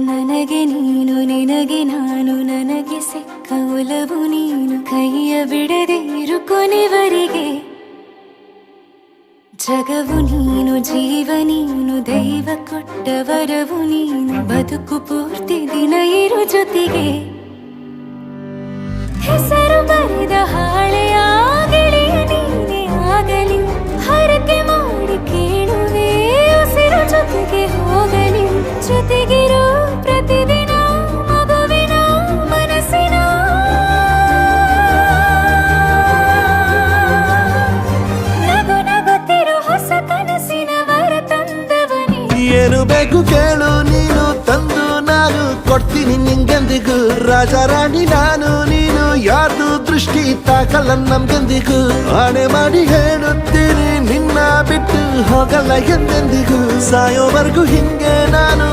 ನನಗೆ ನೀನು ನಿನಗೆ ನಾನು ನನಗೆ ಸಿಕ್ಕ ಒಲವು ನೀನು ಕೈಯ ಬಿಡದೆ ಇರು ಕೊನೆವರೆಗೆ ಜಗವು ನೀನು ಜೀವ ನೀನು ದೈವ ಕೊಟ್ಟ ವರವು ನೀನು ಬದುಕು ಪೂರ್ತಿ ದಿನ ಇರು ಜೊತೆಗೆ ಹೆಸರು ಬರೆದ ಹಾಳೆಯ ಗೆಳೆಯ ನೀನೇ ಆಗಲಿ ಹರಕೆ ಮಾಡಿ ಕೇಳುವೆ ಉಸಿರು ಜೊತೆಗೆ ಹೋಗಲಿ ಜೊತೆಗಿರೋ ಪ್ರತಿದಿನ ಮಗುವಿನ ಮನಸ್ಸಿನ ನಗು ನಗುತ್ತಿರೋ ಹೊಸ ಕನಸಿನ ವರ ತಂದವನೇ ಏನು ಬೇಕು ಕೇಳು ನೀನು ತಂದು ನಾನು ಕೊಡ್ತೀನಿ ನಿಂಗೆಂದಿಗೂ ರಾಜ ರಾಣಿ ನಾನು ನೀನು ಯಾರ್ದು ದೃಷ್ಟಿ ತಾಕಲ್ಲ ನಮ್ಗೆಂದಿಗೂ ಆಣೆ ಮಾಡಿ ಹೇಳುತ್ತೀನಿ ನಿನ್ನ ಬಿಟ್ಟು ಹೋಗಲ್ಲ ಎಂದೆಂದಿಗೂ ಸಾಯೋವರೆಗೂ ಹಿಂಗೆ ನಾನು